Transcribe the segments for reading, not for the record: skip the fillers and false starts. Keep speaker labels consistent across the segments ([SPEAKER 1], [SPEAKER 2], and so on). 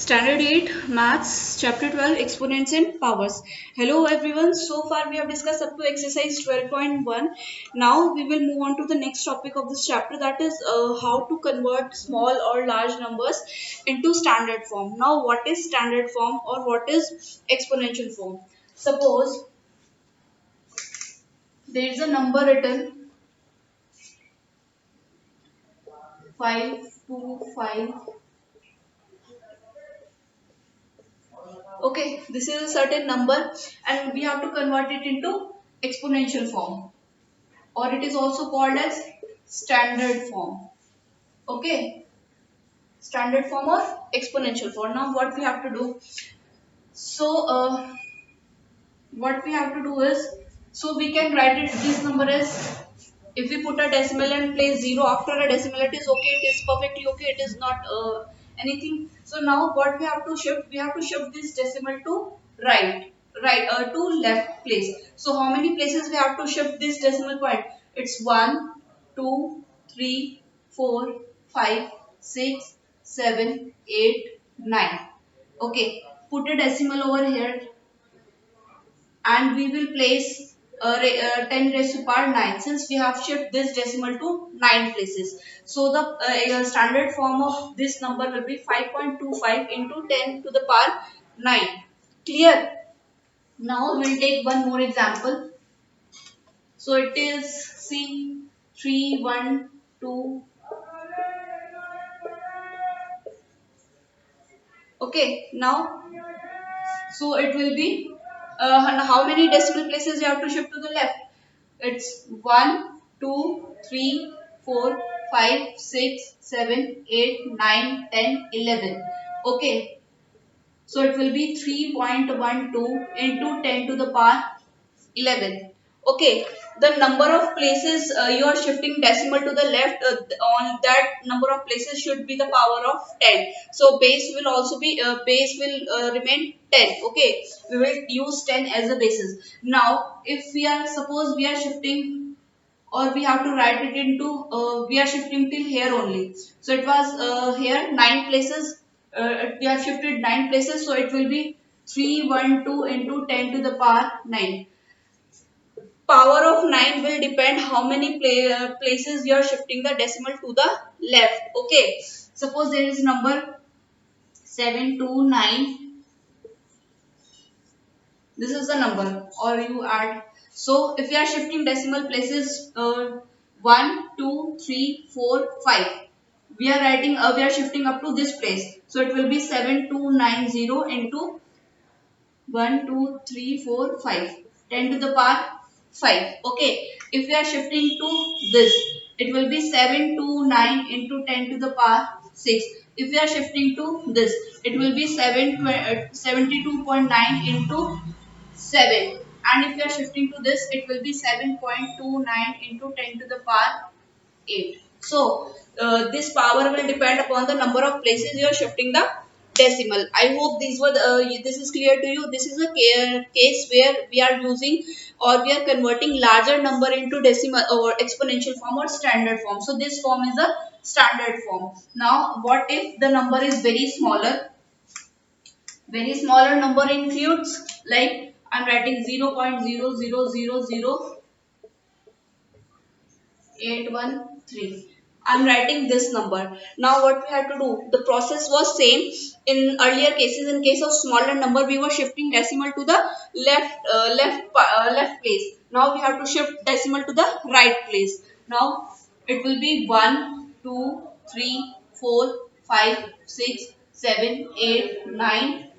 [SPEAKER 1] Standard 8 Maths Chapter 12 Exponents and Powers. Hello everyone. So far we have discussed up to exercise 12.1. Now we will move on to the next topic of this chapter, that is how to convert small or large numbers into standard form. Now what is standard form or what is exponential form? Suppose there is a number written 525. Okay, this is a certain number and we have to convert it into exponential form, or it is also called as standard form. Okay, standard form or exponential form. Now what we have to do? So what we have to do is, so we can write it this number as, if we put a decimal and place 0 after a decimal, it is okay, it is perfectly okay, it is not anything. So now what we have to shift? We have to shift this decimal to to left place. So how many places we have to shift this decimal point? It's 1, 2, 3, 4, 5, 6, 7, 8, 9. Okay, put a decimal over here and we will place 10 raised to power 9, since we have shifted this decimal to 9 places. So the standard form of this number will be 5.25 into 10 to the power 9. Clear? Now we'll take one more example. So it is C 3, 1, 2. Okay, now so it will be how many decimal places you have to shift to the left? It's 1, 2, 3, 4, 5, 6, 7, 8, 9, 10, 11. Okay, so it will be 3.12 into 10 to the power 11. Okay, the number of places you are shifting decimal to the left, on that number of places should be the power of 10. So base will also be base will remain 10. Okay, we will use 10 as a basis. Now if we are, suppose we are shifting, or we have to write it into we are shifting till here only. So it was here 9 places, we have shifted 9 places, so it will be 312 into 10 to the power 9. Power of 9 will depend how many places you are shifting the decimal to the left. Okay, suppose there is number 729, this is the number, or you add. So if you are shifting decimal places 1, 2, 3, 4, 5, we are writing we are shifting up to this place, so it will be 7290 into 1, 2, 3, 4, 5. 10 to the power 5. Okay. If we are shifting to this, it will be 729 into 10 to the power 6. If we are shifting to this, it will be 72.9 into 7. And if we are shifting to this, it will be 7.29 into 10 to the power 8. So this power will depend upon the number of places you are shifting the decimal. I hope this is clear to you. This is a case where we are using, or we are converting larger number into decimal or exponential form or standard form. So this form is a standard form. Now what if the number is very smaller? Very smaller number includes, like I'm writing 0.0000813. I'm writing this number. Now what we have to do? The process was same in earlier cases. In case of smaller number, we were shifting decimal to the left place. Now we have to shift decimal to the right place. Now it will be 1, 2, 3, 4, 5, 6, 7, 8, 9.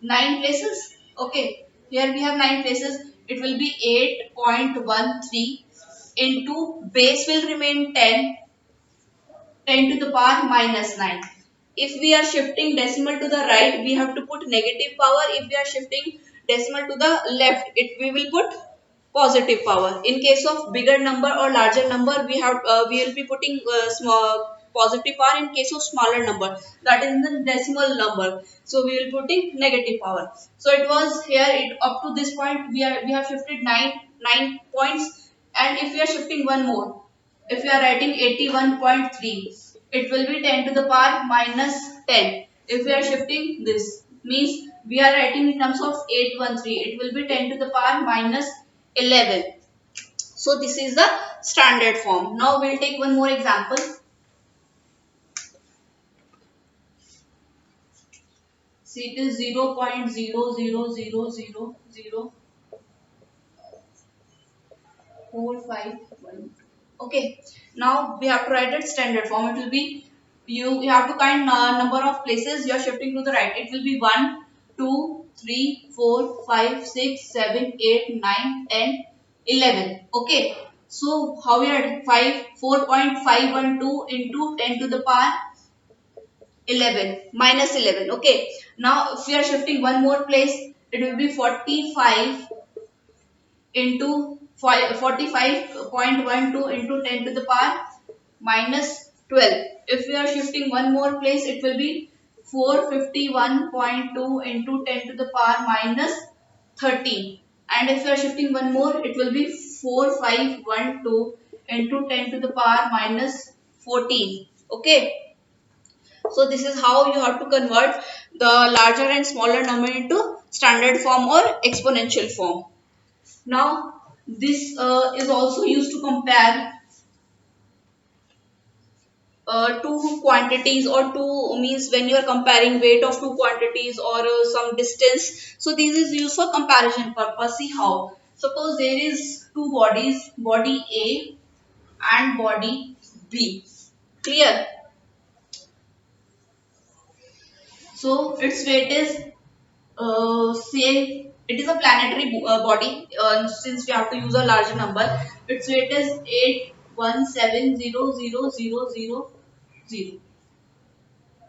[SPEAKER 1] 9 places. Okay, here we have 9 places. It will be 8.13 into base will remain 10, 10 to the power minus 9. If we are shifting decimal to the right, we have to put negative power. If we are shifting decimal to the left, we will put positive power. In case of bigger number or larger number, we will be putting small positive power. In case of smaller number, that is the decimal number, so we will putting negative power. So it was here, up to this point we have shifted 9 points, and if we are shifting one more, if you are writing 81.3, it will be 10 to the power minus 10. If we are shifting this, means we are writing in terms of 813. It will be 10 to the power minus 11. So this is the standard form. Now we'll take one more example. See, it is 0.000004512. Okay. Now we have to write it standard form. It will be, you have to count number of places you are shifting to the right. It will be 1, 2, 3, 4, 5, 6, 7, 8, 9, 10, 11. Okay. So how we are 4.512 into 10 to the power 11 minus 11. Okay. Now if we are shifting one more place, it will be 45 into 45.12 into 10 to the power minus 12. If we are shifting one more place, it will be 451.2 into 10 to the power minus 13. And if we are shifting one more, it will be 4512 into 10 to the power minus 14. Okay. So this is how you have to convert the larger and smaller number into standard form or exponential form. Now this is also used to compare two quantities, or two means when you are comparing weight of two quantities or some distance. So this is used for comparison purpose. See how. Suppose there is two bodies, body A and body B. Clear? So its weight is say it is a planetary body, since we have to use a larger number. Its weight is 8170000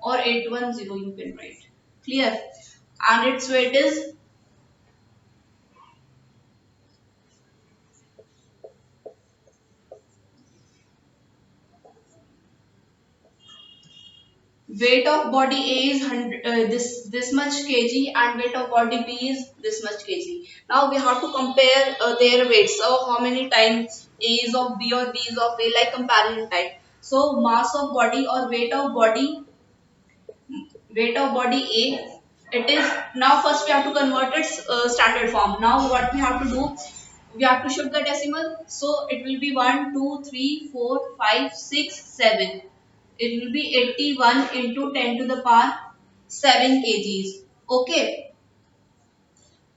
[SPEAKER 1] or 810 you can write. Clear? And its weight is weight of body A is 100, this much kg, and weight of body B is this much kg. Now we have to compare their weights. So how many times A is of B or B is of A, like comparison type. So mass of body or weight of body A, it is, now first we have to convert its standard form. Now what we have to do, we have to shift the decimal. So it will be 1, 2, 3, 4, 5, 6, 7. It will be 81 into 10 to the power 7 kgs. Okay.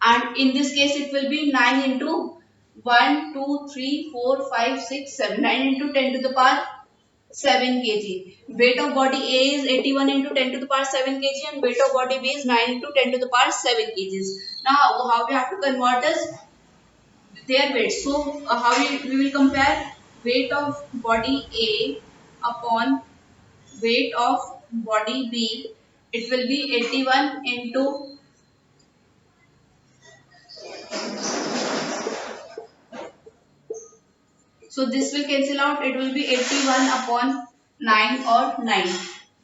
[SPEAKER 1] And in this case it will be 9 into 1, 2, 3, 4, 5, 6, 7. 9 into 10 to the power 7 kg. Weight of body A is 81 into 10 to the power 7 kg, and weight of body B is 9 into 10 to the power 7 kgs. Now how we have to convert is their weight. So how we will compare weight of body A upon weight of body B. It will be 81 into, so this will cancel out. It will be 81 upon 9 or 9.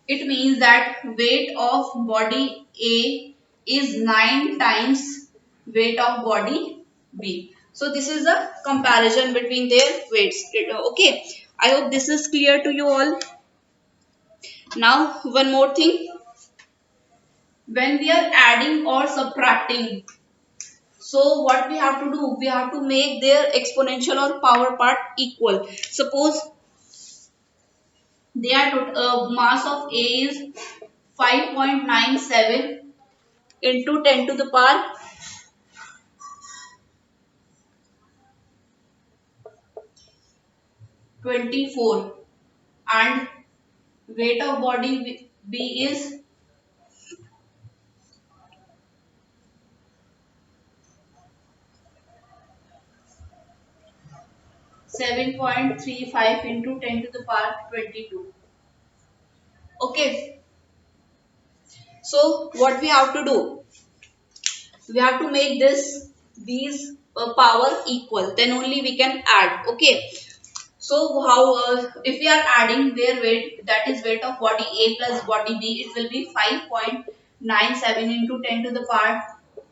[SPEAKER 1] It means that weight of body A is 9 times weight of body B. So this is the comparison between their weights. Okay. I hope this is clear to you all. Now one more thing. When we are adding or subtracting, so what we have to do, we have to make their exponential or power part equal. Suppose their mass of A is 5.97 into 10 to the power 24, and weight of body B is 7.35 into 10 to the power 22. Okay. So what we have to do? We have to make these power equal. Then only we can add. Okay. So how if we are adding their weight, that is weight of body A plus body B, it will be 5.97 into 10 to the power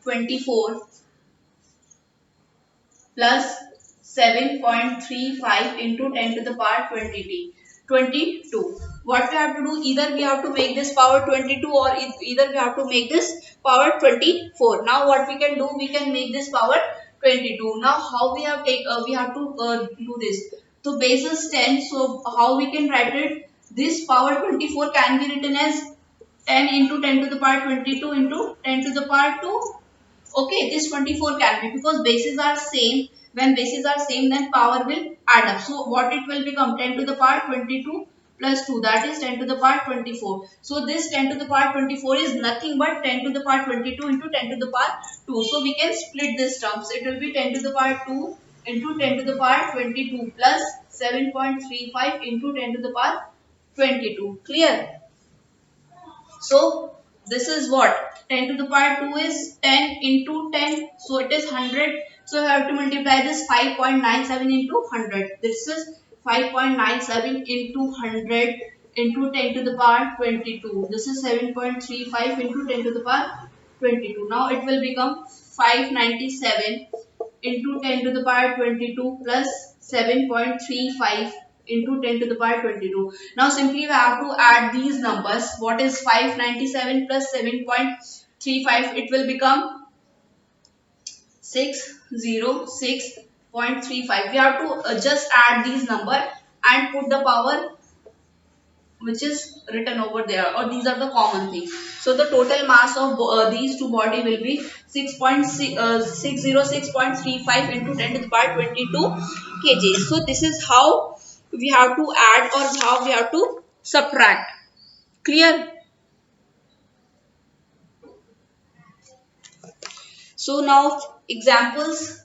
[SPEAKER 1] 24 plus 7.35 into 10 to the power 20t. 22. What we have to do, either we have to make this power 22 or either we have to make this power 24. Now what we can do, we can make this power 22. Now how we have we have to do this. So base is 10, so how we can write it, this power 24 can be written as 10 into 10 to the power 22 into 10 to the power 2. Okay, this 24 can be, because bases are same. When bases are same, then power will add up. So what it will become, 10 to the power 22 plus 2, that is 10 to the power 24. So this 10 to the power 24 is nothing but 10 to the power 22 into 10 to the power 2. So we can split this terms. It will be 10 to the power 2 into 10 to the power 22 plus 7.35 into 10 to the power 22. Clear? So this is what, 10 to the power 2 is 10 into 10, so it is 100. So I have to multiply this 5.97 into 100. This is 5.97 into 100 into 10 to the power 22. This is 7.35 into 10 to the power 22. Now it will become 597 into 10 to the power 22 plus 7.35 into 10 to the power 22. Now simply we have to add these numbers. What is 597 plus 7.35? It will become 606.35. We have to just add these numbers and put the power which is written over there, or these are the common things. So the total mass of these two body will be 606.35 into 10 to the power 22 kg. So this is how we have to add or how we have to subtract. Clear? So now examples.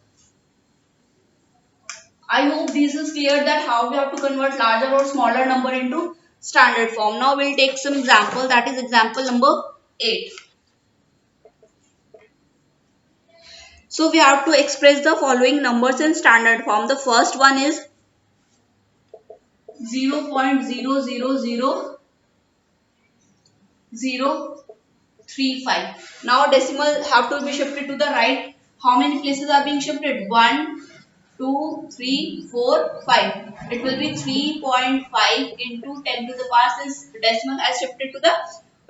[SPEAKER 1] I hope this is clear that how we have to convert larger or smaller number into standard form. Now we'll take some example, that is example number 8. So we have to express the following numbers in standard form. The first one is 0.000035. Now decimal have to be shifted to the right. How many places are being shifted? 1, 2, 3, 4, 5. It will be 3.5 into 10 to the power, since decimal has shifted to the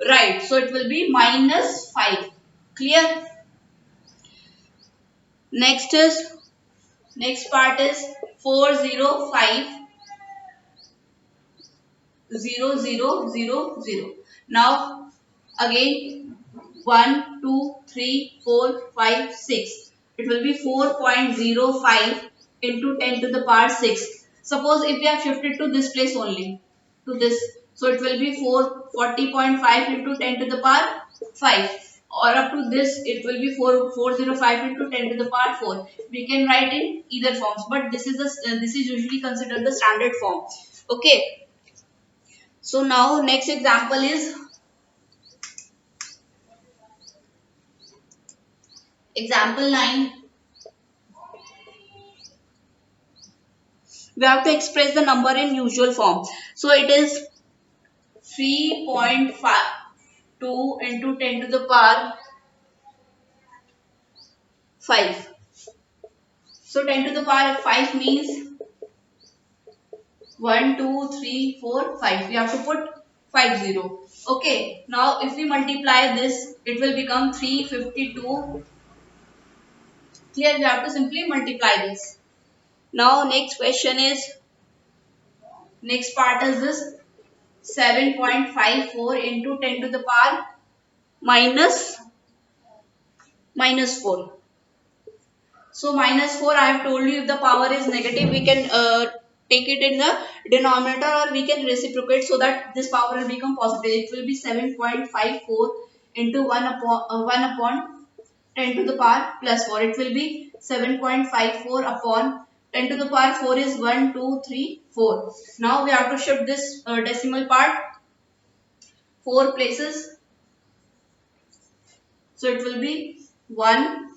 [SPEAKER 1] right. So it will be minus 5. Clear? Next part is 4050000. Now again 1, 2, 3, 4, 5, 6. It will be 4.05 into 10 to the power 6. Suppose if we have shifted to this place only, to this, so it will be 440.5 into 10 to the power 5, or up to this it will be 405 into 10 to the power 4. We can write in either forms, but this is usually considered the standard form. Okay. So now next example is example 9. We have to express the number in usual form. So it is 3.52 into 10 to the power 5. So 10 to the power 5 means 1, 2, 3, 4, 5. We have to put 50. Okay. Now if we multiply this, it will become 352. Clear? We have to simply multiply this. Now next question is, next part is this 7.54 into 10 to the power minus 4. So minus 4, I have told you, if the power is negative, we can take it in the denominator, or we can reciprocate so that this power will become positive. It will be 7.54 into 1 upon 10 to the power plus 4. It will be 7.54 upon 10 to the power 4 is 1, 2, 3, 4. Now we have to shift this decimal part 4 places. So it will be 1,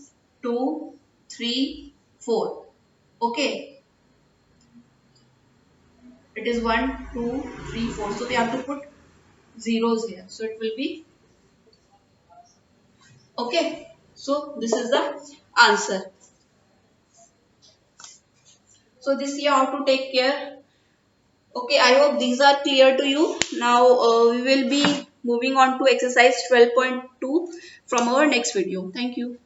[SPEAKER 1] 2, 3, 4. Okay. It is 1, 2, 3, 4. So we have to put zeros here. So it will be okay. So this is the answer. So this you have to take care. Okay, I hope these are clear to you. Now we will be moving on to exercise 12.2 from our next video. Thank you.